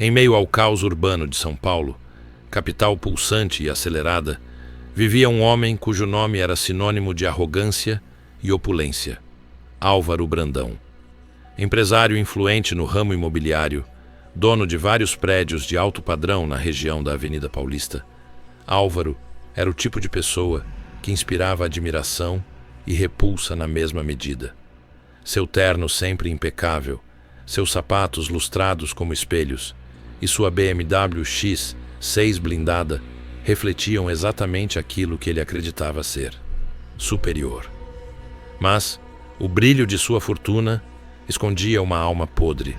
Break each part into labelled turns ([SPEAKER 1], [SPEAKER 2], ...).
[SPEAKER 1] Em meio ao caos urbano de São Paulo, capital pulsante e acelerada, vivia um homem cujo nome era sinônimo de arrogância e opulência: Álvaro Brandão. Empresário influente no ramo imobiliário, dono de vários prédios de alto padrão na região da Avenida Paulista, Álvaro era o tipo de pessoa que inspirava admiração e repulsa na mesma medida. Seu terno sempre impecável, seus sapatos lustrados como espelhos e sua BMW X6 blindada refletiam exatamente aquilo que ele acreditava ser: superior. Mas o brilho de sua fortuna escondia uma alma podre,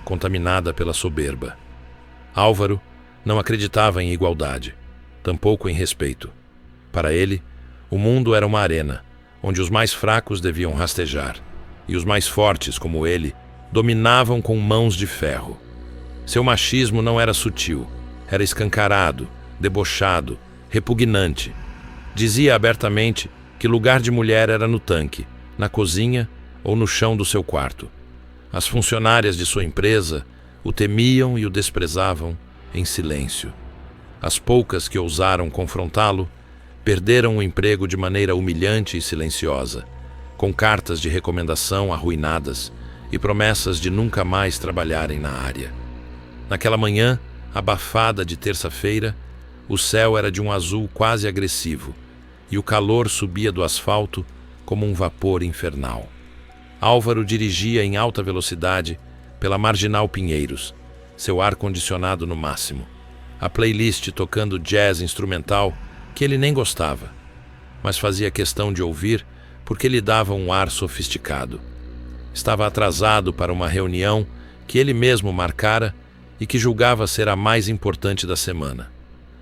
[SPEAKER 1] contaminada pela soberba. Álvaro não acreditava em igualdade, tampouco em respeito. Para ele, o mundo era uma arena, onde os mais fracos deviam rastejar, e os mais fortes, como ele, dominavam com mãos de ferro. Seu machismo não era sutil, era escancarado, debochado, repugnante. Dizia abertamente que lugar de mulher era no tanque, na cozinha ou no chão do seu quarto. As funcionárias de sua empresa o temiam e o desprezavam em silêncio. As poucas que ousaram confrontá-lo perderam o emprego de maneira humilhante e silenciosa, com cartas de recomendação arruinadas e promessas de nunca mais trabalharem na área. Naquela manhã abafada de terça-feira, o céu era de um azul quase agressivo e o calor subia do asfalto como um vapor infernal. Álvaro dirigia em alta velocidade pela Marginal Pinheiros, seu ar-condicionado no máximo, a playlist tocando jazz instrumental que ele nem gostava, mas fazia questão de ouvir porque lhe dava um ar sofisticado. Estava atrasado para uma reunião que ele mesmo marcara e que julgava ser a mais importante da semana: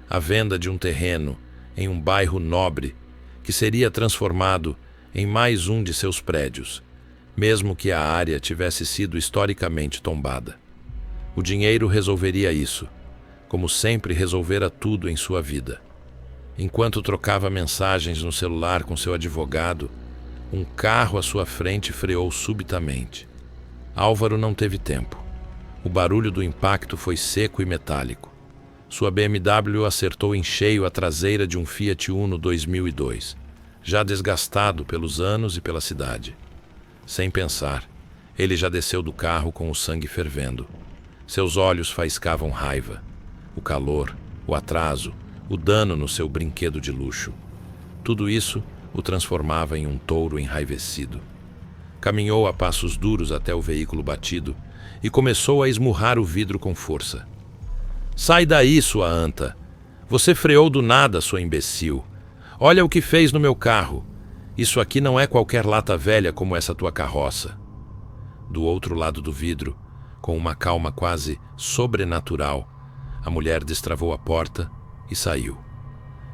[SPEAKER 1] a venda de um terreno em um bairro nobre que seria transformado em mais um de seus prédios, mesmo que a área tivesse sido historicamente tombada. O dinheiro resolveria isso, como sempre resolvera tudo em sua vida. Enquanto trocava mensagens no celular com seu advogado, um carro à sua frente freou subitamente. Álvaro não teve tempo. O barulho do impacto foi seco e metálico. Sua BMW acertou em cheio a traseira de um Fiat Uno 2002, já desgastado pelos anos e pela cidade. Sem pensar, ele já desceu do carro com o sangue fervendo. Seus olhos faiscavam raiva. O calor, o atraso, o dano no seu brinquedo de luxo. Tudo isso o transformava em um touro enraivecido. Caminhou a passos duros até o veículo batido e começou a esmurrar o vidro com força. "Sai daí, sua anta! Você freou do nada, sua imbecil! Olha o que fez no meu carro! Isso aqui não é qualquer lata velha como essa tua carroça." Do outro lado do vidro, com uma calma quase sobrenatural, a mulher destravou a porta e saiu.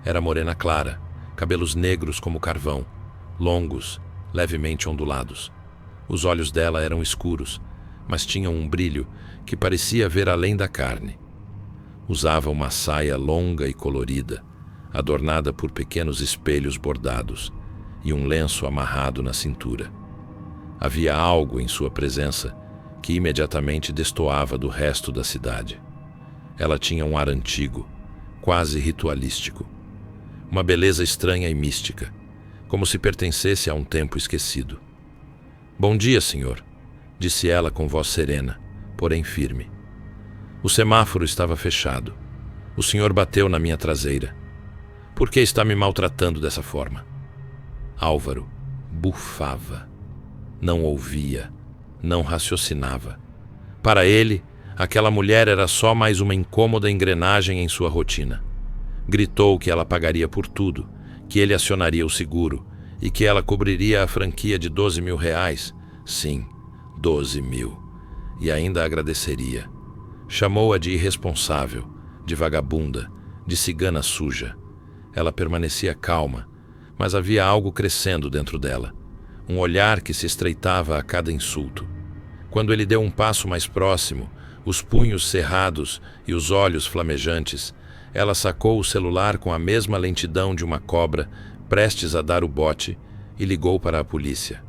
[SPEAKER 1] Era morena clara, cabelos negros como carvão, longos, levemente ondulados. Os olhos dela eram escuros, mas tinham um brilho que parecia ver além da carne. Usava uma saia longa e colorida, adornada por pequenos espelhos bordados, e um lenço amarrado na cintura. Havia algo em sua presença que imediatamente destoava do resto da cidade. Ela tinha um ar antigo, quase ritualístico. Uma beleza estranha e mística, como se pertencesse a um tempo esquecido. "Bom dia, senhor", disse ela com voz serena, porém firme. "O semáforo estava fechado. O senhor bateu na minha traseira. Por que está me maltratando dessa forma?" Álvaro bufava. Não ouvia, não raciocinava. Para ele, aquela mulher era só mais uma incômoda engrenagem em sua rotina. Gritou que ela pagaria por tudo, que ele acionaria o seguro e que ela cobriria a franquia de R$ 12.000. Sim, 12.000. E ainda agradeceria. Chamou-a de irresponsável, de vagabunda, de cigana suja. Ela permanecia calma, mas havia algo crescendo dentro dela, um olhar que se estreitava a cada insulto. Quando ele deu um passo mais próximo, os punhos cerrados e os olhos flamejantes, ela sacou o celular com a mesma lentidão de uma cobra prestes a dar o bote e ligou para a polícia.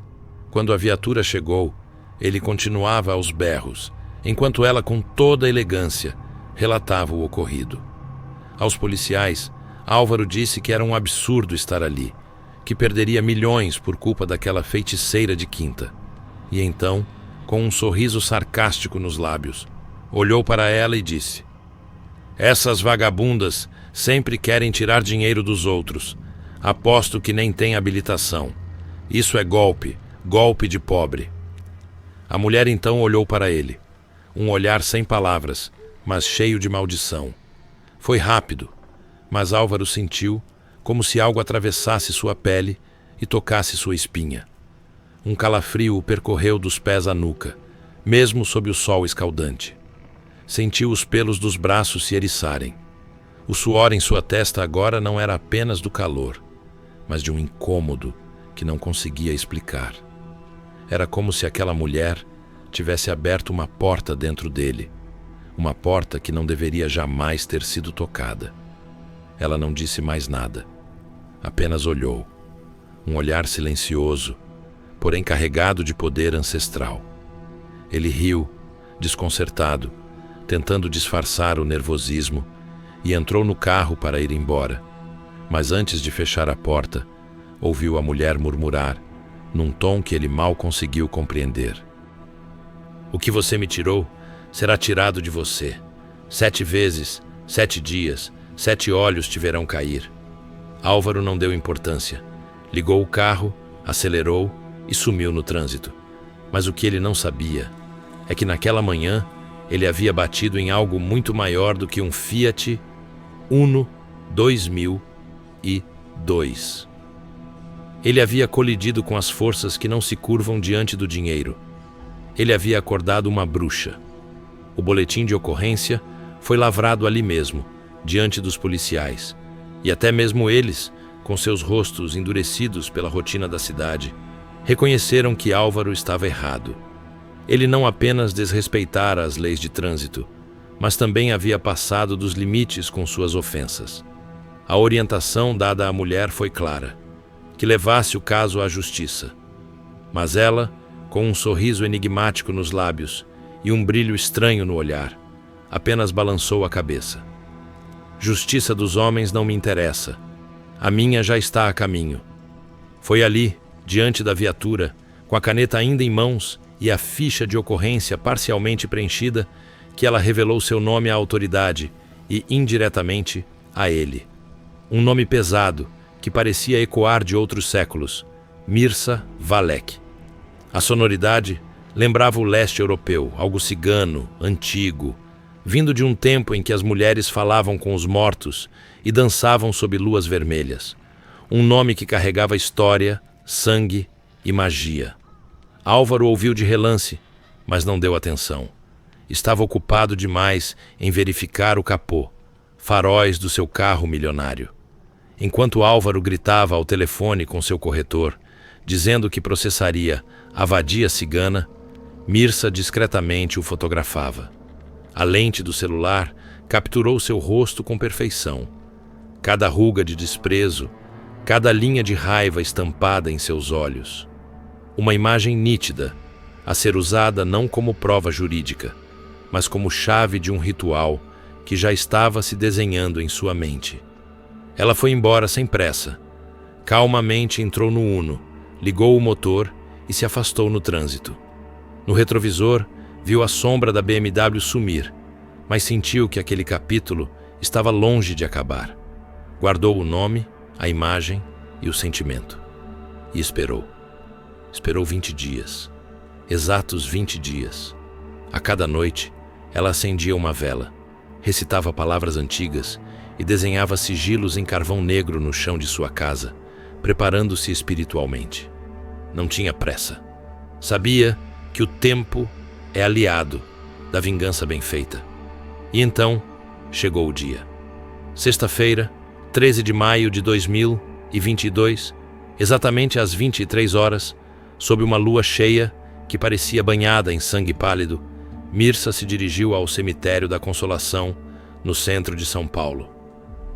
[SPEAKER 1] Quando a viatura chegou, ele continuava aos berros, enquanto ela, com toda elegância, relatava o ocorrido. Aos policiais, Álvaro disse que era um absurdo estar ali, que perderia milhões por culpa daquela feiticeira de quinta. E então, com um sorriso sarcástico nos lábios, olhou para ela e disse: "Essas vagabundas sempre querem tirar dinheiro dos outros. Aposto que nem tem habilitação. Isso é golpe, golpe de pobre." A mulher então olhou para ele, um olhar sem palavras, mas cheio de maldição. Foi rápido, mas Álvaro sentiu como se algo atravessasse sua pele e tocasse sua espinha. Um calafrio o percorreu dos pés à nuca, mesmo sob o sol escaldante. Sentiu os pelos dos braços se eriçarem. O suor em sua testa agora não era apenas do calor, mas de um incômodo que não conseguia explicar. Era como se aquela mulher tivesse aberto uma porta dentro dele, uma porta que não deveria jamais ter sido tocada. Ela não disse mais nada, apenas olhou, um olhar silencioso, porém carregado de poder ancestral. Ele riu, desconcertado, tentando disfarçar o nervosismo, e entrou no carro para ir embora. Mas antes de fechar a porta, ouviu a mulher murmurar, num tom que ele mal conseguiu compreender: "O que você me tirou será tirado de você. 7 vezes, 7 dias, 7 olhos te verão cair." Álvaro não deu importância. Ligou o carro, acelerou e sumiu no trânsito. Mas o que ele não sabia é que naquela manhã ele havia batido em algo muito maior do que um Fiat Uno 2002. Ele havia colidido com as forças que não se curvam diante do dinheiro. Ele havia acordado uma bruxa. O boletim de ocorrência foi lavrado ali mesmo, diante dos policiais, e até mesmo eles, com seus rostos endurecidos pela rotina da cidade, reconheceram que Álvaro estava errado. Ele não apenas desrespeitara as leis de trânsito, mas também havia passado dos limites com suas ofensas. A orientação dada à mulher foi clara: que levasse o caso à justiça. Mas ela, com um sorriso enigmático nos lábios e um brilho estranho no olhar, apenas balançou a cabeça. "Justiça dos homens não me interessa. A minha já está a caminho." Foi ali, diante da viatura, com a caneta ainda em mãos e a ficha de ocorrência parcialmente preenchida, que ela revelou seu nome à autoridade e, indiretamente, a ele. Um nome pesado, que parecia ecoar de outros séculos: Mircea Valek. A sonoridade lembrava o leste europeu, algo cigano, antigo, vindo de um tempo em que as mulheres falavam com os mortos e dançavam sob luas vermelhas. Um nome que carregava história, sangue e magia. Álvaro ouviu de relance, mas não deu atenção. Estava ocupado demais em verificar o capô, faróis do seu carro milionário. Enquanto Álvaro gritava ao telefone com seu corretor, dizendo que processaria a vadia cigana, Mircea discretamente o fotografava. A lente do celular capturou seu rosto com perfeição. Cada ruga de desprezo, cada linha de raiva estampada em seus olhos. Uma imagem nítida, a ser usada não como prova jurídica, mas como chave de um ritual que já estava se desenhando em sua mente. Ela foi embora sem pressa. Calmamente entrou no Uno, ligou o motor e se afastou no trânsito. No retrovisor, viu a sombra da BMW sumir, mas sentiu que aquele capítulo estava longe de acabar. Guardou o nome, a imagem e o sentimento. E esperou. Esperou 20 dias. Exatos 20 dias. A cada noite, ela acendia uma vela, recitava palavras antigas e desenhava sigilos em carvão negro no chão de sua casa, preparando-se espiritualmente. Não tinha pressa. Sabia que o tempo é aliado da vingança bem feita. E então chegou o dia. Sexta-feira, 13 de maio de 2022, exatamente às 23 horas, sob uma lua cheia que parecia banhada em sangue pálido, Mircea se dirigiu ao cemitério da Consolação, no centro de São Paulo.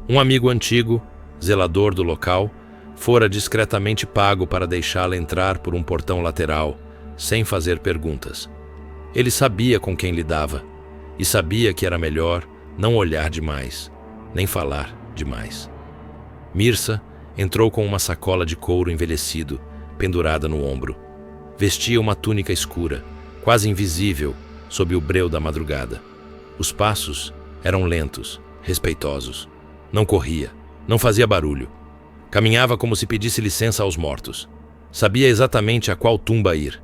[SPEAKER 1] Um amigo antigo, zelador do local, fora discretamente pago para deixá-la entrar por um portão lateral, sem fazer perguntas. Ele sabia com quem lidava e sabia que era melhor não olhar demais, nem falar demais. Mirsa entrou com uma sacola de couro envelhecido pendurada no ombro. Vestia uma túnica escura, quase invisível, sob o breu da madrugada. Os passos eram lentos, respeitosos. Não corria, não fazia barulho. Caminhava como se pedisse licença aos mortos. Sabia exatamente a qual tumba ir.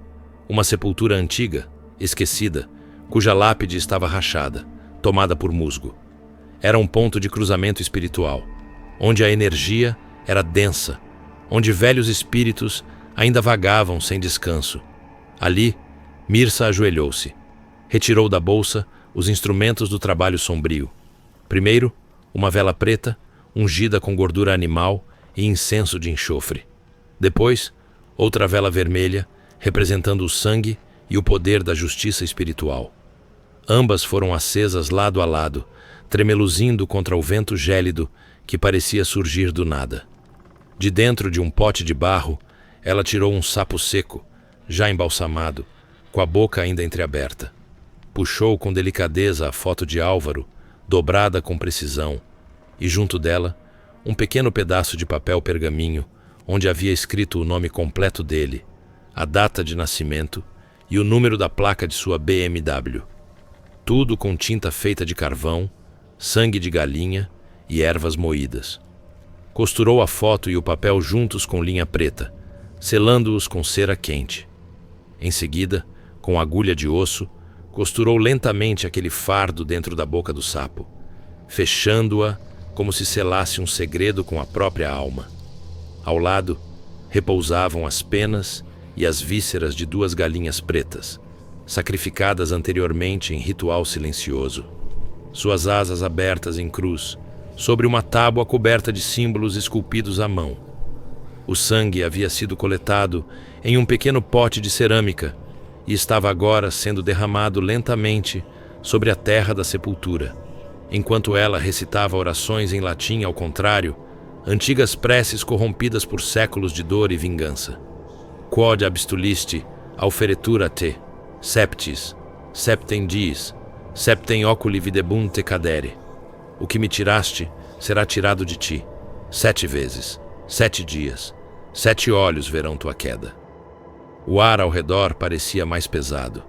[SPEAKER 1] Uma sepultura antiga, esquecida, cuja lápide estava rachada, tomada por musgo. Era um ponto de cruzamento espiritual, onde a energia era densa, onde velhos espíritos ainda vagavam sem descanso. Ali, Mirsa ajoelhou-se. Retirou da bolsa os instrumentos do trabalho sombrio. Primeiro, uma vela preta, ungida com gordura animal e incenso de enxofre. Depois, outra vela vermelha, representando o sangue e o poder da justiça espiritual. Ambas foram acesas lado a lado, tremeluzindo contra o vento gélido que parecia surgir do nada. De dentro de um pote de barro, ela tirou um sapo seco, já embalsamado, com a boca ainda entreaberta. Puxou com delicadeza a foto de Álvaro, dobrada com precisão, e junto dela, um pequeno pedaço de papel pergaminho, onde havia escrito o nome completo dele, a data de nascimento e o número da placa de sua BMW. Tudo com tinta feita de carvão, sangue de galinha e ervas moídas. Costurou a foto e o papel juntos com linha preta, selando-os com cera quente. Em seguida, com agulha de osso, costurou lentamente aquele fardo dentro da boca do sapo, fechando-a como se selasse um segredo com a própria alma. Ao lado, repousavam as penas e as vísceras de 2 galinhas pretas, sacrificadas anteriormente em ritual silencioso. Suas asas abertas em cruz, sobre uma tábua coberta de símbolos esculpidos à mão. O sangue havia sido coletado em um pequeno pote de cerâmica e estava agora sendo derramado lentamente sobre a terra da sepultura, enquanto ela recitava orações em latim ao contrário, antigas preces corrompidas por séculos de dor e vingança. Quod abstulisti auferetura te, septis, septem dies, septem oculi videbunt cadere. O que me tiraste será tirado de ti, 7 vezes, 7 dias, 7 olhos verão tua queda. O ar ao redor parecia mais pesado.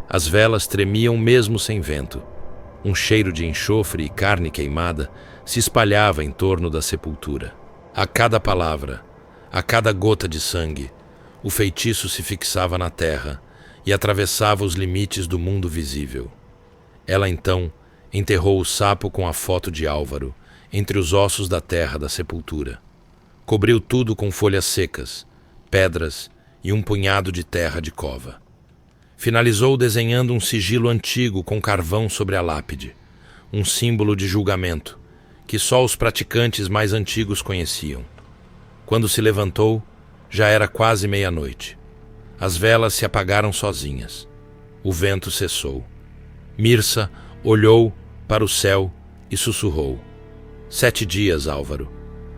[SPEAKER 1] As velas tremiam mesmo sem vento. Um cheiro de enxofre e carne queimada se espalhava em torno da sepultura. A cada palavra, a cada gota de sangue, o feitiço se fixava na terra e atravessava os limites do mundo visível. Ela então enterrou o sapo com a foto de Álvaro entre os ossos da terra da sepultura. Cobriu tudo com folhas secas, pedras e um punhado de terra de cova. Finalizou desenhando um sigilo antigo com carvão sobre a lápide, um símbolo de julgamento que só os praticantes mais antigos conheciam. Quando se levantou, já era quase meia-noite. As velas se apagaram sozinhas. O vento cessou. Mirsa olhou para o céu e sussurrou: 7 dias, Álvaro.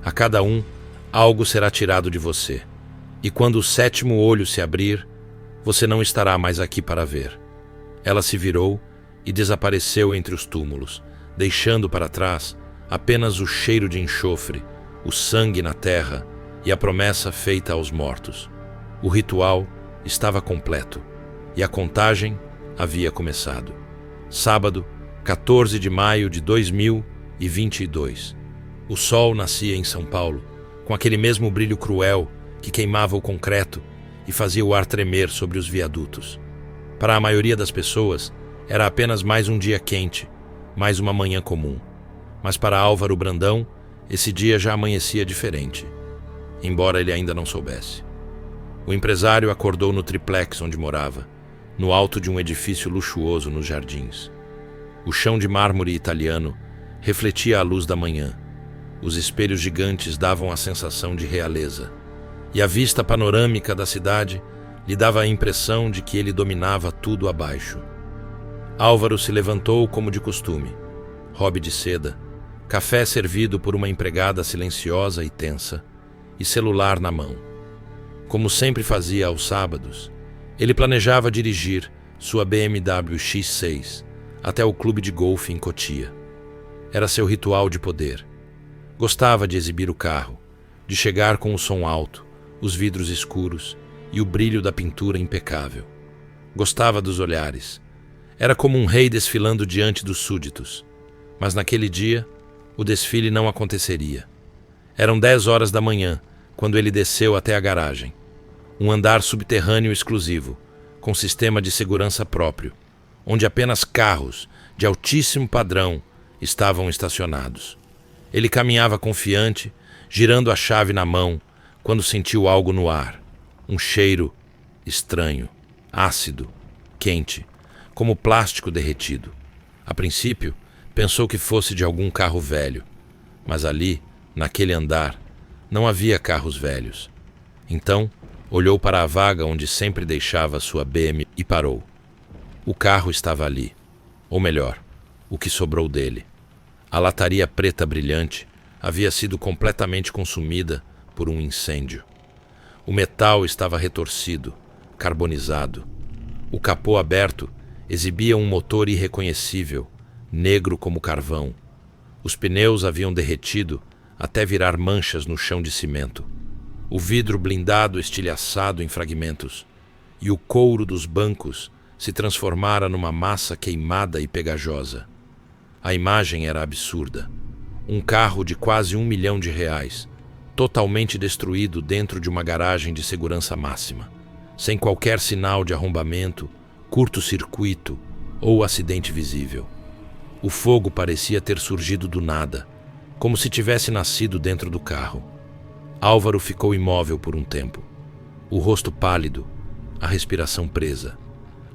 [SPEAKER 1] A cada um, algo será tirado de você. E quando o 7º olho se abrir, você não estará mais aqui para ver. Ela se virou e desapareceu entre os túmulos, deixando para trás apenas o cheiro de enxofre, o sangue na terra e a promessa feita aos mortos. O ritual estava completo e a contagem havia começado. Sábado, 14 de maio de 2022. O sol nascia em São Paulo, com aquele mesmo brilho cruel que queimava o concreto e fazia o ar tremer sobre os viadutos. Para a maioria das pessoas, era apenas mais um dia quente, mais uma manhã comum. Mas para Álvaro Brandão, esse dia já amanhecia diferente, embora ele ainda não soubesse. O empresário acordou no triplex onde morava, no alto de um edifício luxuoso nos jardins. O chão de mármore italiano refletia a luz da manhã. Os espelhos gigantes davam a sensação de realeza, e a vista panorâmica da cidade lhe dava a impressão de que ele dominava tudo abaixo. Álvaro se levantou como de costume, robe de seda, café servido por uma empregada silenciosa e tensa, e celular na mão. Como sempre fazia aos sábados, ele planejava dirigir sua BMW X6, até o clube de golfe em Cotia. Era seu ritual de poder. Gostava de exibir o carro, de chegar com o som alto, os vidros escuros e o brilho da pintura impecável. Gostava dos olhares. Era como um rei desfilando diante dos súditos. Mas naquele dia, o desfile não aconteceria. Eram 10 horas da manhã, quando ele desceu até a garagem. Um andar subterrâneo exclusivo, com sistema de segurança próprio, onde apenas carros de altíssimo padrão estavam estacionados. Ele caminhava confiante, girando a chave na mão, quando sentiu algo no ar. Um cheiro estranho, ácido, quente, como plástico derretido. A princípio, pensou que fosse de algum carro velho, mas ali, naquele andar, não havia carros velhos. Então, olhou para a vaga onde sempre deixava sua BM e parou. O carro estava ali, ou melhor, o que sobrou dele. A lataria preta brilhante havia sido completamente consumida por um incêndio. O metal estava retorcido, carbonizado. O capô aberto exibia um motor irreconhecível, negro como carvão. Os pneus haviam derretido até virar manchas no chão de cimento. O vidro blindado estilhaçado em fragmentos, e o couro dos bancos se transformara numa massa queimada e pegajosa. A imagem era absurda. Um carro de quase R$1 milhão, totalmente destruído dentro de uma garagem de segurança máxima, sem qualquer sinal de arrombamento, curto-circuito ou acidente visível. O fogo parecia ter surgido do nada, como se tivesse nascido dentro do carro. Álvaro ficou imóvel por um tempo, o rosto pálido, a respiração presa.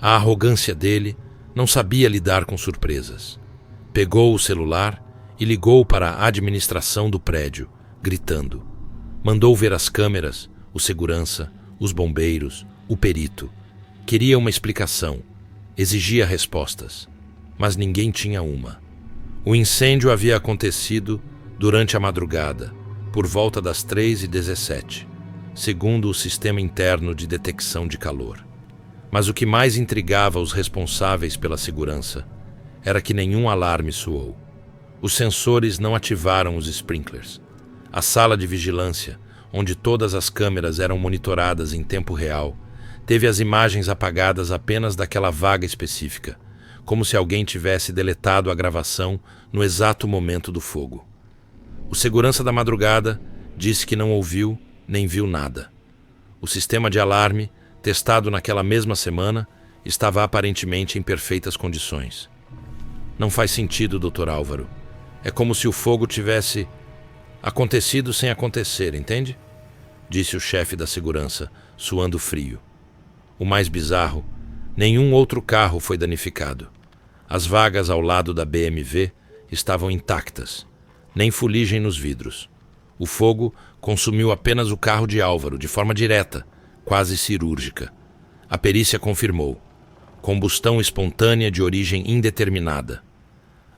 [SPEAKER 1] A arrogância dele não sabia lidar com surpresas. Pegou o celular e ligou para a administração do prédio, gritando. Mandou ver as câmeras, o segurança, os bombeiros, o perito. Queria uma explicação, exigia respostas, mas ninguém tinha uma. O incêndio havia acontecido durante a madrugada, por volta das 3h17, segundo o sistema interno de detecção de calor. Mas o que mais intrigava os responsáveis pela segurança era que nenhum alarme soou. Os sensores não ativaram os sprinklers. A sala de vigilância, onde todas as câmeras eram monitoradas em tempo real, teve as imagens apagadas apenas daquela vaga específica, como se alguém tivesse deletado a gravação no exato momento do fogo. O segurança da madrugada disse que não ouviu nem viu nada. O sistema de alarme, testado naquela mesma semana, estava aparentemente em perfeitas condições. Não faz sentido, Dr. Álvaro. É como se o fogo tivesse acontecido sem acontecer, entende? Disse o chefe da segurança, suando frio. O mais bizarro, nenhum outro carro foi danificado. As vagas ao lado da BMW estavam intactas, nem fuligem nos vidros. O fogo consumiu apenas o carro de Álvaro, de forma direta, quase cirúrgica. A perícia confirmou. Combustão espontânea de origem indeterminada.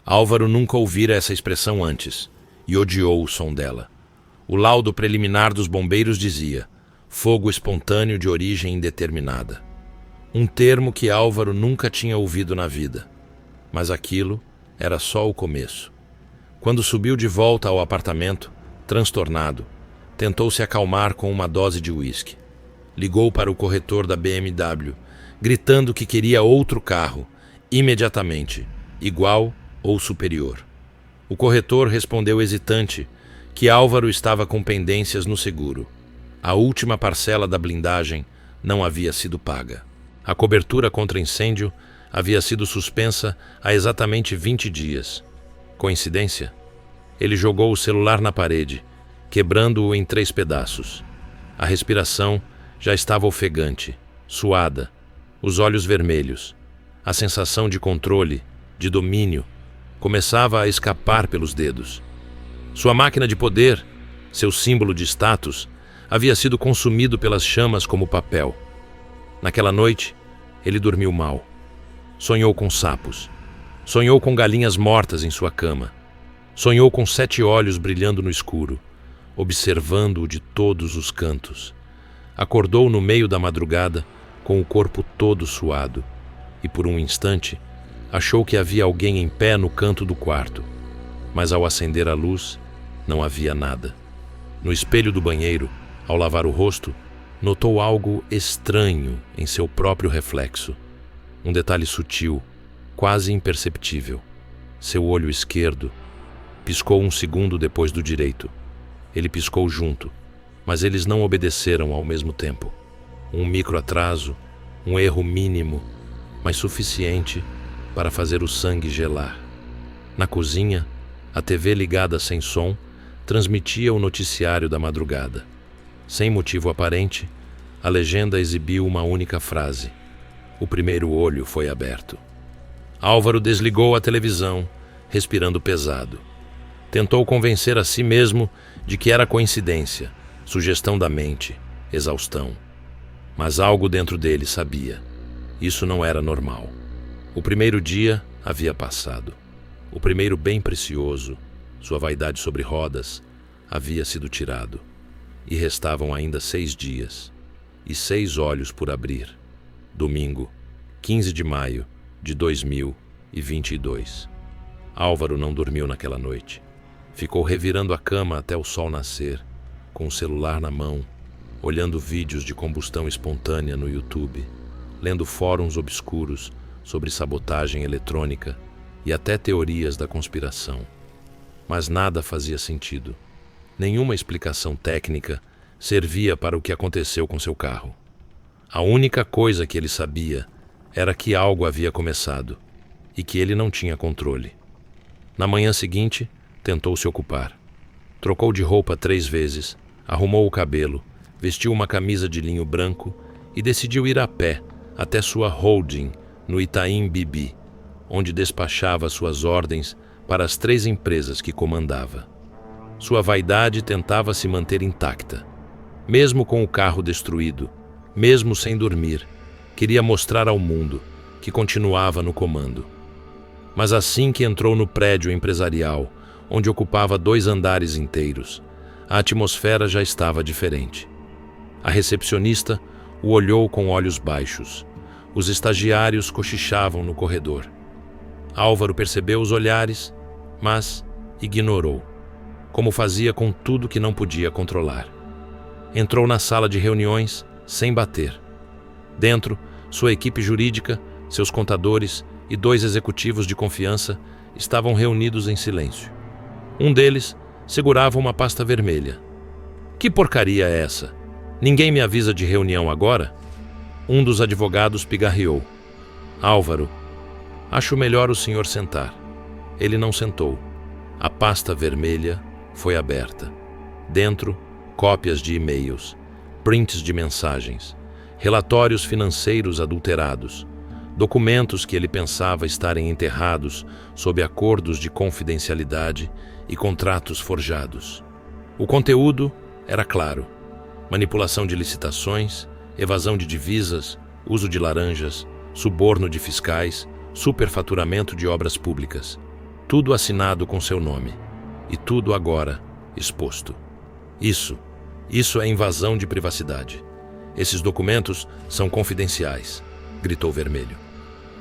[SPEAKER 1] Álvaro nunca ouvira essa expressão antes e odiou o som dela. O laudo preliminar dos bombeiros dizia: fogo espontâneo de origem indeterminada. Um termo que Álvaro nunca tinha ouvido na vida. Mas aquilo era só o começo. Quando subiu de volta ao apartamento, transtornado, tentou se acalmar com uma dose de uísque. Ligou para o corretor da BMW, gritando que queria outro carro, imediatamente, igual ou superior. O corretor respondeu hesitante que Álvaro estava com pendências no seguro. A última parcela da blindagem não havia sido paga. A cobertura contra incêndio havia sido suspensa há exatamente 20 dias. Coincidência? Ele jogou o celular na parede, quebrando-o em 3 pedaços. A respiração já estava ofegante, suada, os olhos vermelhos. A sensação de controle, de domínio, começava a escapar pelos dedos. Sua máquina de poder, seu símbolo de status, havia sido consumido pelas chamas como papel. Naquela noite, ele dormiu mal. Sonhou com sapos. Sonhou com galinhas mortas em sua cama. Sonhou com 7 olhos brilhando no escuro, observando-o de todos os cantos. Acordou no meio da madrugada com o corpo todo suado e por um instante achou que havia alguém em pé no canto do quarto, mas ao acender a luz, não havia nada. No espelho do banheiro, ao lavar o rosto, notou algo estranho em seu próprio reflexo. Um detalhe sutil, quase imperceptível. Seu olho esquerdo piscou um segundo depois do direito. Ele piscou junto, mas eles não obedeceram ao mesmo tempo. Um microatraso, um erro mínimo, mas suficiente para fazer o sangue gelar. Na cozinha, a TV ligada sem som transmitia o noticiário da madrugada. Sem motivo aparente, a legenda exibiu uma única frase: o primeiro olho foi aberto. Álvaro desligou a televisão, respirando pesado. Tentou convencer a si mesmo de que era coincidência, sugestão da mente, exaustão. Mas algo dentro dele sabia: isso não era normal. O primeiro dia havia passado. O primeiro bem precioso, sua vaidade sobre rodas, havia sido tirado. E restavam ainda 6 dias e 6 olhos por abrir. Domingo, 15 de maio de 2022. Álvaro não dormiu naquela noite. Ficou revirando a cama até o sol nascer, com o celular na mão, olhando vídeos de combustão espontânea no YouTube, lendo fóruns obscuros sobre sabotagem eletrônica e até teorias da conspiração. Mas nada fazia sentido. Nenhuma explicação técnica servia para o que aconteceu com seu carro. A única coisa que ele sabia era que algo havia começado e que ele não tinha controle. Na manhã seguinte, tentou se ocupar. Trocou de roupa 3 vezes, arrumou o cabelo, vestiu uma camisa de linho branco e decidiu ir a pé até sua holding no Itaim Bibi, onde despachava suas ordens para as 3 empresas que comandava. Sua vaidade tentava se manter intacta. Mesmo com o carro destruído, mesmo sem dormir, queria mostrar ao mundo que continuava no comando. Mas assim que entrou no prédio empresarial, onde ocupava 2 andares inteiros, a atmosfera já estava diferente. A recepcionista o olhou com olhos baixos. Os estagiários cochichavam no corredor. Álvaro percebeu os olhares, mas ignorou, como fazia com tudo que não podia controlar. Entrou na sala de reuniões sem bater. Dentro, sua equipe jurídica, seus contadores e 2 executivos de confiança estavam reunidos em silêncio. Um deles segurava uma pasta vermelha. Que porcaria é essa? Ninguém me avisa de reunião agora? Um dos advogados pigarreou. Álvaro, acho melhor o senhor sentar. Ele não sentou. A pasta vermelha foi aberta. Dentro, cópias de e-mails, prints de mensagens, relatórios financeiros adulterados, documentos que ele pensava estarem enterrados sob acordos de confidencialidade e contratos forjados. O conteúdo era claro: manipulação de licitações, evasão de divisas, uso de laranjas, suborno de fiscais, superfaturamento de obras públicas. Tudo assinado com seu nome. E tudo agora exposto. Isso é invasão de privacidade. Esses documentos são confidenciais, gritou Vermelho.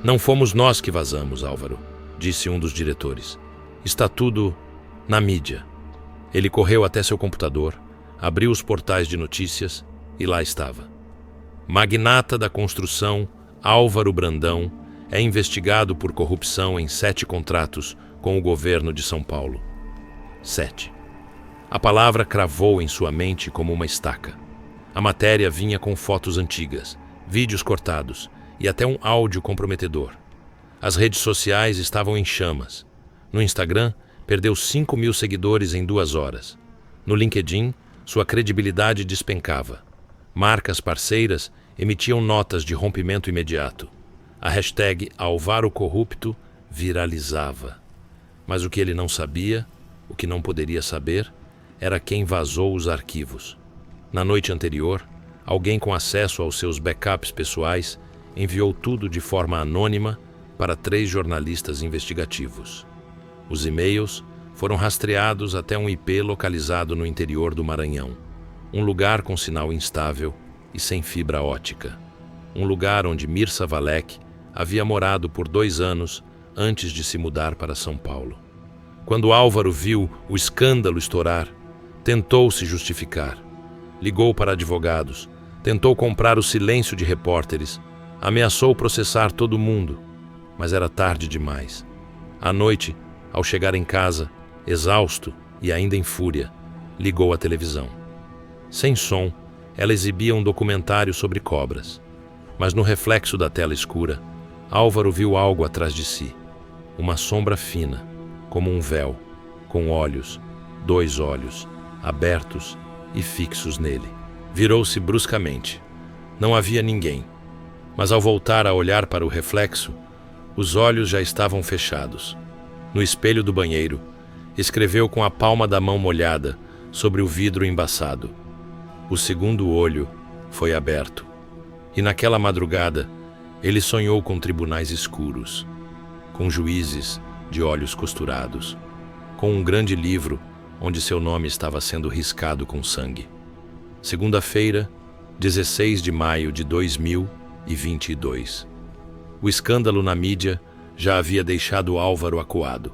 [SPEAKER 1] Não fomos nós que vazamos, Álvaro, disse um dos diretores. Está tudo na mídia. Ele correu até seu computador, abriu os portais de notícias e lá estava. Magnata da construção Álvaro Brandão é investigado por corrupção em 7 contratos com o governo de São Paulo. 7. A palavra cravou em sua mente como uma estaca. A matéria vinha com fotos antigas, vídeos cortados e até um áudio comprometedor. As redes sociais estavam em chamas. No Instagram, perdeu 5.000 seguidores em 2 horas. No LinkedIn, sua credibilidade despencava. Marcas parceiras emitiam notas de rompimento imediato. A hashtag Álvaro Corrupto viralizava. Mas o que ele não sabia, o que não poderia saber, era quem vazou os arquivos. Na noite anterior, alguém com acesso aos seus backups pessoais enviou tudo de forma anônima para 3 jornalistas investigativos. Os e-mails foram rastreados até um IP localizado no interior do Maranhão, um lugar com sinal instável e sem fibra ótica. Um lugar onde Mirza Valek, havia morado por 2 anos antes de se mudar para São Paulo. Quando Álvaro viu o escândalo estourar, tentou se justificar. Ligou para advogados, tentou comprar o silêncio de repórteres, ameaçou processar todo mundo, mas era tarde demais. À noite, ao chegar em casa, exausto e ainda em fúria, ligou a televisão. Sem som, ela exibia um documentário sobre cobras, mas no reflexo da tela escura, Álvaro viu algo atrás de si, uma sombra fina, como um véu, com olhos, 2 olhos, abertos e fixos nele. Virou-se bruscamente. Não havia ninguém, mas ao voltar a olhar para o reflexo, os olhos já estavam fechados. No espelho do banheiro, escreveu com a palma da mão molhada sobre o vidro embaçado. O segundo olho foi aberto. E naquela madrugada, ele sonhou com tribunais escuros, com juízes de olhos costurados, com um grande livro onde seu nome estava sendo riscado com sangue. Segunda-feira, 16 de maio de 2022. O escândalo na mídia já havia deixado Álvaro acuado.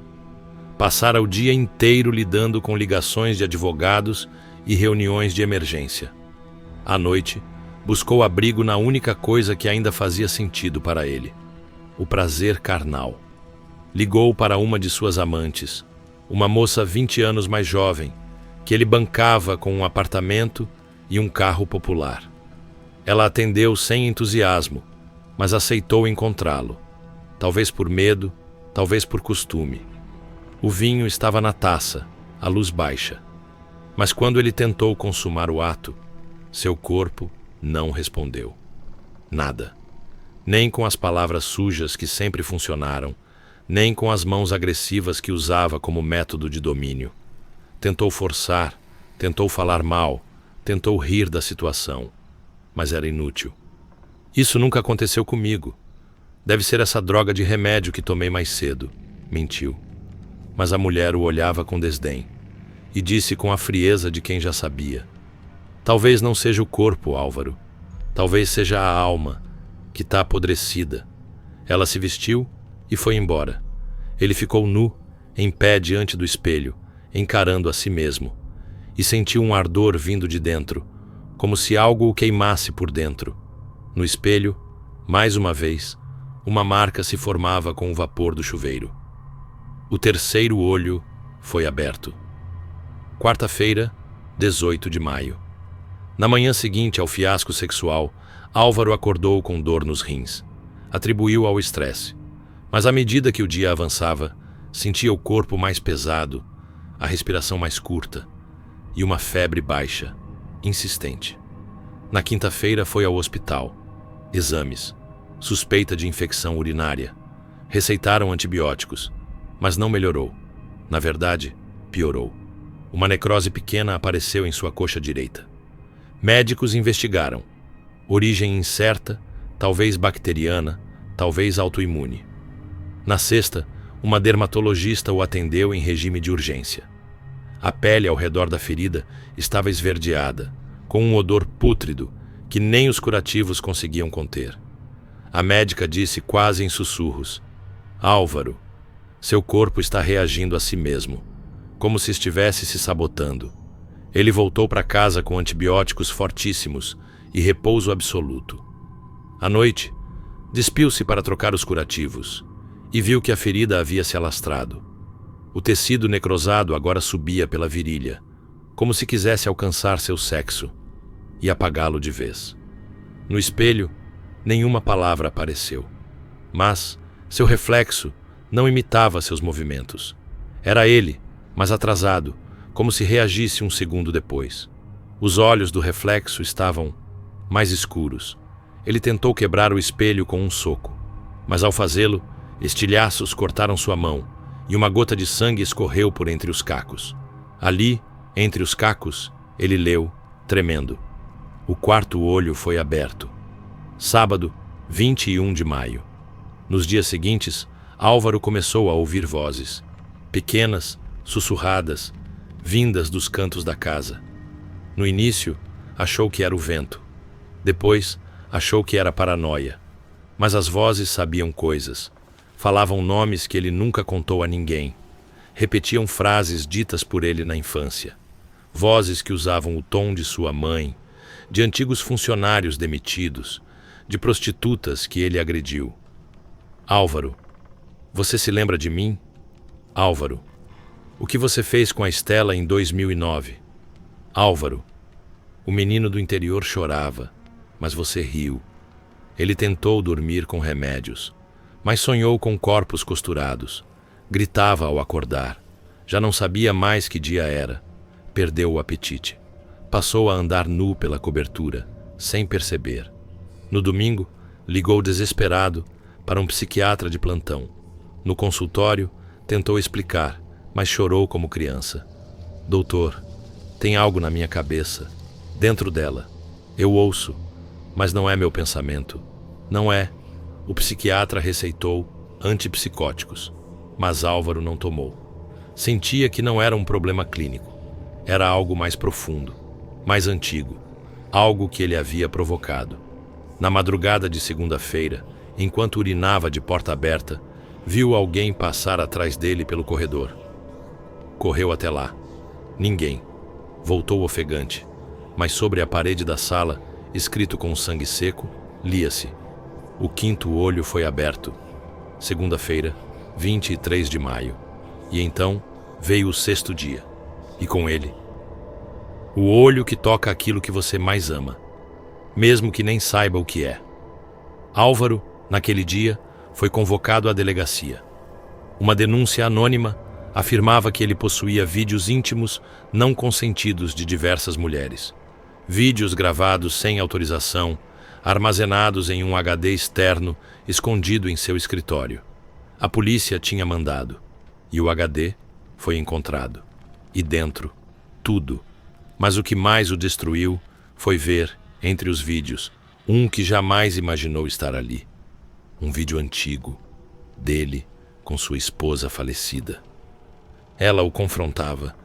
[SPEAKER 1] Passara o dia inteiro lidando com ligações de advogados e reuniões de emergência. À noite, buscou abrigo na única coisa que ainda fazia sentido para ele: o prazer carnal. Ligou para uma de suas amantes, uma moça 20 anos mais jovem, que ele bancava com um apartamento e um carro popular. Ela atendeu sem entusiasmo, mas aceitou encontrá-lo. Talvez por medo, talvez por costume. O vinho estava na taça, a luz baixa. Mas quando ele tentou consumar o ato, seu corpo não respondeu. Nada. Nem com as palavras sujas que sempre funcionaram, nem com as mãos agressivas que usava como método de domínio. Tentou forçar, tentou falar mal, tentou rir da situação, mas era inútil. Isso nunca aconteceu comigo. Deve ser essa droga de remédio que tomei mais cedo, mentiu. Mas a mulher o olhava com desdém e disse com a frieza de quem já sabia: talvez não seja o corpo, Álvaro. Talvez seja a alma, que está apodrecida. Ela se vestiu e foi embora. Ele ficou nu, em pé diante do espelho, encarando a si mesmo, e sentiu um ardor vindo de dentro, como se algo o queimasse por dentro. No espelho, mais uma vez, uma marca se formava com o vapor do chuveiro. O terceiro olho foi aberto. Quarta-feira, 18 de maio. Na manhã seguinte ao fiasco sexual, Álvaro acordou com dor nos rins. Atribuiu ao estresse. Mas à medida que o dia avançava, sentia o corpo mais pesado, a respiração mais curta e uma febre baixa, insistente. Na quinta-feira foi ao hospital. Exames. Suspeita de infecção urinária. Receitaram antibióticos, mas não melhorou. Na verdade, piorou. Uma necrose pequena apareceu em sua coxa direita. Médicos investigaram. Origem incerta, talvez bacteriana, talvez autoimune. Na sexta, uma dermatologista o atendeu em regime de urgência. A pele ao redor da ferida estava esverdeada, com um odor pútrido que nem os curativos conseguiam conter. A médica disse quase em sussurros: Álvaro, seu corpo está reagindo a si mesmo, como se estivesse se sabotando. Ele voltou para casa com antibióticos fortíssimos e repouso absoluto. À noite, despiu-se para trocar os curativos e viu que a ferida havia se alastrado. O tecido necrosado agora subia pela virilha, como se quisesse alcançar seu sexo e apagá-lo de vez. No espelho, nenhuma palavra apareceu, mas seu reflexo não imitava seus movimentos. Era ele, mas atrasado, como se reagisse um segundo depois. Os olhos do reflexo estavam mais escuros. Ele tentou quebrar o espelho com um soco, mas ao fazê-lo, estilhaços cortaram sua mão e uma gota de sangue escorreu por entre os cacos. Ali, entre os cacos, ele leu, tremendo: o quarto olho foi aberto. Sábado, 21 de maio. Nos dias seguintes, Álvaro começou a ouvir vozes, pequenas, sussurradas, vindas dos cantos da casa. No início, achou que era o vento. Depois, achou que era paranoia. Mas as vozes sabiam coisas. Falavam nomes que ele nunca contou a ninguém. Repetiam frases ditas por ele na infância. Vozes que usavam o tom de sua mãe, de antigos funcionários demitidos, de prostitutas que ele agrediu. Álvaro, você se lembra de mim? Álvaro, o que você fez com a Estela em 2009? Álvaro, o menino do interior chorava, mas você riu. Ele tentou dormir com remédios, mas sonhou com corpos costurados. Gritava ao acordar. Já não sabia mais que dia era. Perdeu o apetite. Passou a andar nu pela cobertura, sem perceber. No domingo, ligou desesperado para um psiquiatra de plantão. No consultório, tentou explicar, mas chorou como criança. Doutor, tem algo na minha cabeça, dentro dela. Eu ouço, mas não é meu pensamento. Não é. O psiquiatra receitou antipsicóticos, mas Álvaro não tomou. Sentia que não era um problema clínico. Era algo mais profundo, mais antigo, algo que ele havia provocado. Na madrugada de segunda-feira, enquanto urinava de porta aberta, viu alguém passar atrás dele pelo corredor. Correu até lá. Ninguém. Voltou ofegante, mas sobre a parede da sala, escrito com sangue seco, lia-se: o quinto olho foi aberto. Segunda-feira, 23 de maio. E então veio o sexto dia. E com ele, o olho que toca aquilo que você mais ama, mesmo que nem saiba o que é. Álvaro, naquele dia, foi convocado à delegacia. Uma denúncia anônima afirmava que ele possuía vídeos íntimos não consentidos de diversas mulheres. Vídeos gravados sem autorização, armazenados em um HD externo escondido em seu escritório. A polícia tinha mandado, e o HD foi encontrado. E dentro, tudo. Mas o que mais o destruiu foi ver, entre os vídeos, um que jamais imaginou estar ali. Um vídeo antigo, dele com sua esposa falecida. Ela o confrontava,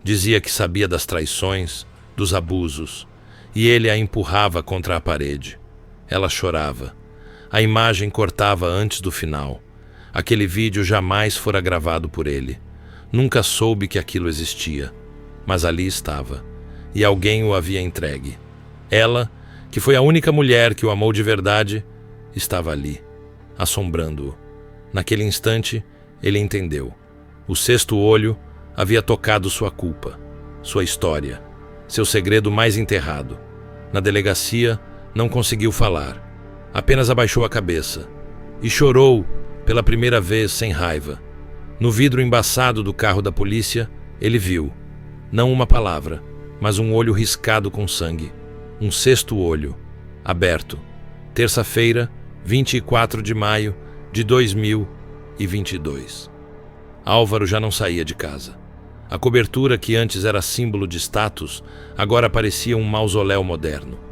[SPEAKER 1] dizia que sabia das traições, dos abusos, e ele a empurrava contra a parede. Ela chorava. A imagem cortava antes do final. Aquele vídeo jamais fora gravado por ele. Nunca soube que aquilo existia, mas ali estava, e alguém o havia entregue. Ela, que foi a única mulher que o amou de verdade, estava ali, assombrando-o. Naquele instante, ele entendeu. O sexto olho havia tocado sua culpa, sua história, seu segredo mais enterrado. Na delegacia, não conseguiu falar. Apenas abaixou a cabeça e chorou pela primeira vez sem raiva. No vidro embaçado do carro da polícia, ele viu, não uma palavra, mas um olho riscado com sangue. Um sexto olho, aberto. Terça-feira, 24 de maio de 2022. Álvaro já não saía de casa. A cobertura que antes era símbolo de status, agora parecia um mausoléu moderno.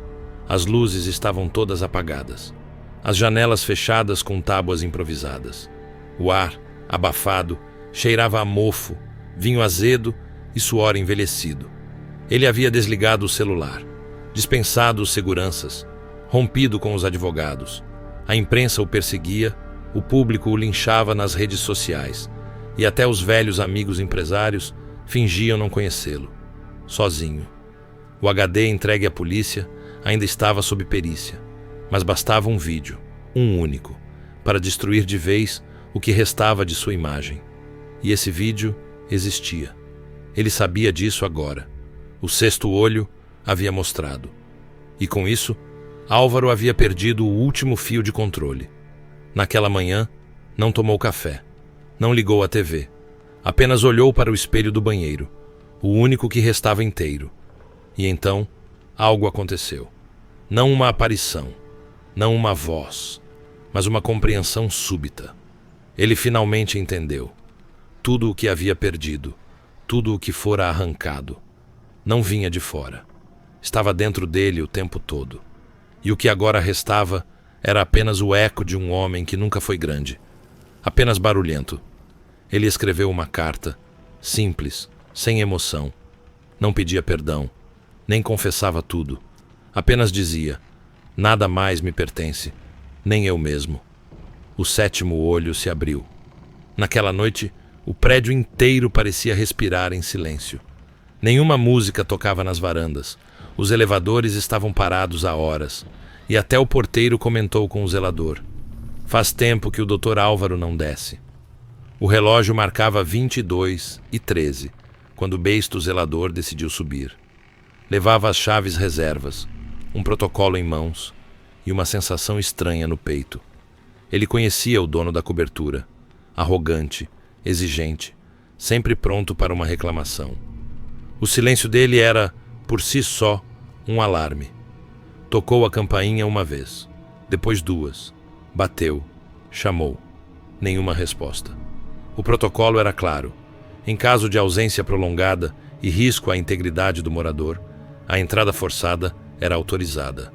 [SPEAKER 1] As luzes estavam todas apagadas. As janelas fechadas com tábuas improvisadas. O ar, abafado, cheirava a mofo, vinho azedo e suor envelhecido. Ele havia desligado o celular, dispensado os seguranças, rompido com os advogados. A imprensa o perseguia, o público o linchava nas redes sociais, e até os velhos amigos empresários fingiam não conhecê-lo. Sozinho. O HD entregue à polícia ainda estava sob perícia, mas bastava um vídeo, um único, para destruir de vez o que restava de sua imagem. E esse vídeo existia. Ele sabia disso agora. O sexto olho havia mostrado. E com isso, Álvaro havia perdido o último fio de controle. Naquela manhã, não tomou café. Não ligou à TV. Apenas olhou para o espelho do banheiro, o único que restava inteiro. E então, algo aconteceu. Não uma aparição, não uma voz, mas uma compreensão súbita. Ele finalmente entendeu. Tudo o que havia perdido, tudo o que fora arrancado, não vinha de fora. Estava dentro dele o tempo todo. E o que agora restava era apenas o eco de um homem que nunca foi grande, apenas barulhento. Ele escreveu uma carta, simples, sem emoção. Não pedia perdão, nem confessava tudo. Apenas dizia: nada mais me pertence. Nem eu mesmo. O sétimo olho se abriu. Naquela noite, o prédio inteiro parecia respirar em silêncio. Nenhuma música tocava nas varandas. Os elevadores estavam parados há horas. E até o porteiro comentou com o zelador: "Faz tempo que o Dr. Álvaro não desce." O relógio marcava 22h13, quando o beisto zelador decidiu subir. Levava as chaves reservas, um protocolo em mãos e uma sensação estranha no peito. Ele conhecia o dono da cobertura, arrogante, exigente, sempre pronto para uma reclamação. O silêncio dele era, por si só, um alarme. Tocou a campainha uma vez, depois duas, bateu, chamou. Nenhuma resposta. O protocolo era claro. Em caso de ausência prolongada e risco à integridade do morador, a entrada forçada era autorizada.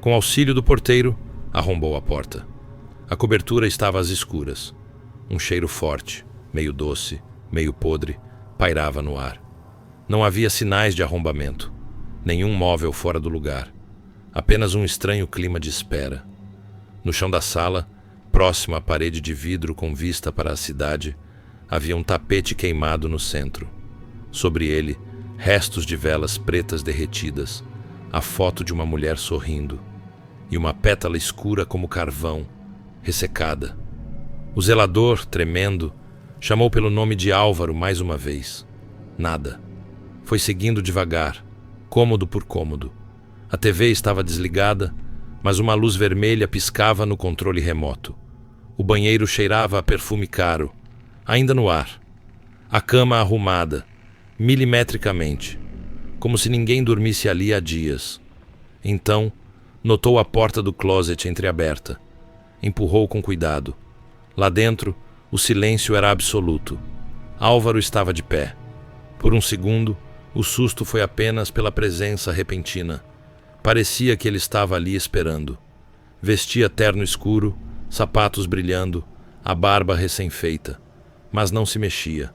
[SPEAKER 1] Com auxílio do porteiro, arrombou a porta. A cobertura estava às escuras. Um cheiro forte, meio doce, meio podre, pairava no ar. Não havia sinais de arrombamento. Nenhum móvel fora do lugar. Apenas um estranho clima de espera. No chão da sala, próximo à parede de vidro com vista para a cidade, havia um tapete queimado no centro. Sobre ele, restos de velas pretas derretidas, a foto de uma mulher sorrindo, e uma pétala escura como carvão, ressecada. O zelador, tremendo, chamou pelo nome de Álvaro mais uma vez. Nada. Foi seguindo devagar, cômodo por cômodo. A TV estava desligada, mas uma luz vermelha piscava no controle remoto. O banheiro cheirava a perfume caro, ainda no ar. A cama arrumada, milimetricamente, como se ninguém dormisse ali há dias. Então, notou a porta do closet entreaberta. Empurrou com cuidado. Lá dentro, o silêncio era absoluto. Álvaro estava de pé. Por um segundo, o susto foi apenas pela presença repentina. Parecia que ele estava ali esperando. Vestia terno escuro, sapatos brilhando, a barba recém-feita, mas não se mexia.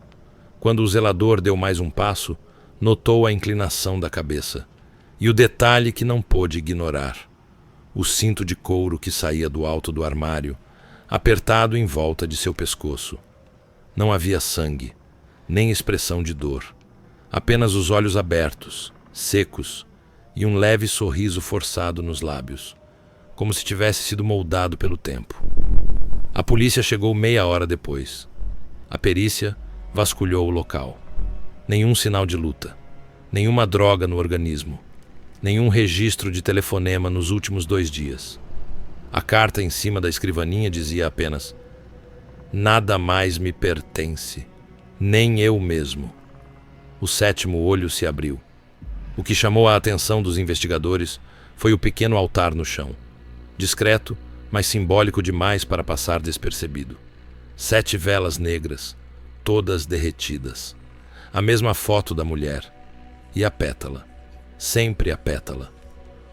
[SPEAKER 1] Quando o zelador deu mais um passo, notou a inclinação da cabeça e o detalhe que não pôde ignorar: o cinto de couro que saía do alto do armário, apertado em volta de seu pescoço. Não havia sangue, nem expressão de dor, apenas os olhos abertos, secos, e um leve sorriso forçado nos lábios, como se tivesse sido moldado pelo tempo. A polícia chegou meia hora depois. A perícia vasculhou o local. Nenhum sinal de luta, nenhuma droga no organismo, nenhum registro de telefonema nos últimos 2 dias. A carta em cima da escrivaninha dizia apenas: "Nada mais me pertence, nem eu mesmo." O sétimo olho se abriu. O que chamou a atenção dos investigadores foi o pequeno altar no chão. Discreto, mas simbólico demais para passar despercebido. 7 velas negras, todas derretidas. A mesma foto da mulher. E a pétala. Sempre a pétala.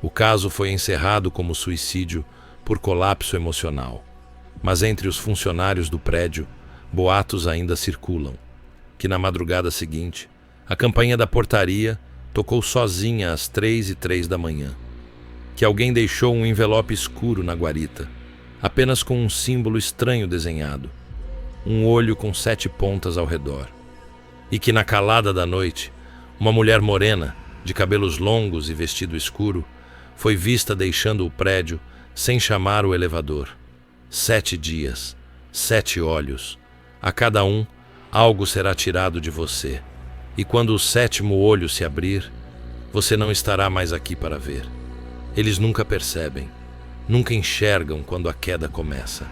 [SPEAKER 1] O caso foi encerrado como suicídio por colapso emocional. Mas entre os funcionários do prédio, boatos ainda circulam. Que na madrugada seguinte, a campainha da portaria tocou sozinha às 3h03 da manhã. Que alguém deixou um envelope escuro na guarita, apenas com um símbolo estranho desenhado, um olho com 7 pontas ao redor. E que na calada da noite, uma mulher morena, de cabelos longos e vestido escuro, foi vista deixando o prédio sem chamar o elevador. 7 dias, 7 olhos. A cada um, algo será tirado de você. E quando o 7º olho se abrir, você não estará mais aqui para ver. Eles nunca percebem, nunca enxergam quando a queda começa.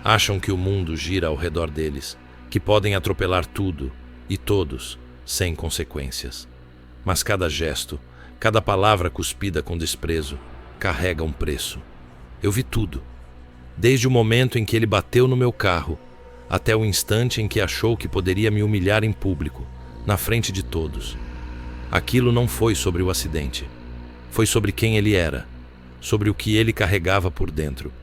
[SPEAKER 1] Acham que o mundo gira ao redor deles, que podem atropelar tudo e todos, sem consequências. Mas cada gesto, cada palavra cuspida com desprezo, carrega um preço. Eu vi tudo, desde o momento em que ele bateu no meu carro, até o instante em que achou que poderia me humilhar em público, na frente de todos. Aquilo não foi sobre o acidente. Foi sobre quem ele era, sobre o que ele carregava por dentro.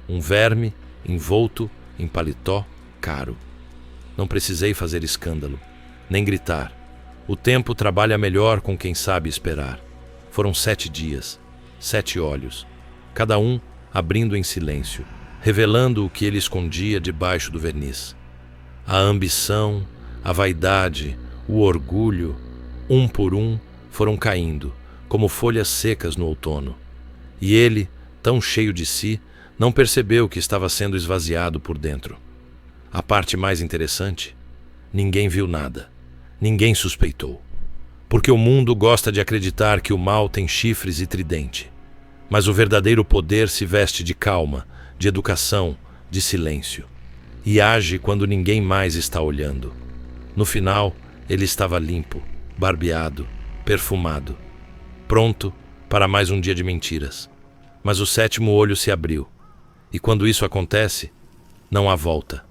[SPEAKER 1] Um verme envolto em paletó caro. Não precisei fazer escândalo, nem gritar. O tempo trabalha melhor com quem sabe esperar. Foram 7 dias, 7 olhos, cada um abrindo em silêncio, revelando o que ele escondia debaixo do verniz. A ambição, a vaidade, o orgulho, um por um, foram caindo, como folhas secas no outono. E ele, tão cheio de si, não percebeu que estava sendo esvaziado por dentro. A parte mais interessante: ninguém viu nada, ninguém suspeitou. Porque o mundo gosta de acreditar que o mal tem chifres e tridente. Mas o verdadeiro poder se veste de calma, de educação, de silêncio. E age quando ninguém mais está olhando. No final, ele estava limpo, barbeado, perfumado, pronto para mais um dia de mentiras. Mas o sétimo olho se abriu. E quando isso acontece, não há volta,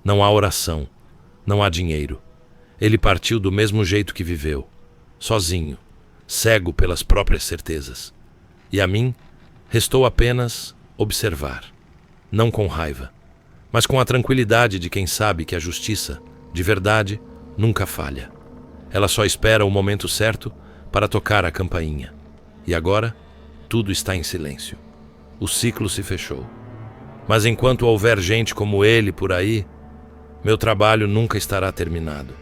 [SPEAKER 1] não há oração, não há dinheiro. Ele partiu do mesmo jeito que viveu, sozinho, cego pelas próprias certezas. E a mim, restou apenas observar, não com raiva, mas com a tranquilidade de quem sabe que a justiça, de verdade, nunca falha. Ela só espera o momento certo para tocar a campainha. E agora, tudo está em silêncio. O ciclo se fechou. Mas enquanto houver gente como ele por aí, meu trabalho nunca estará terminado.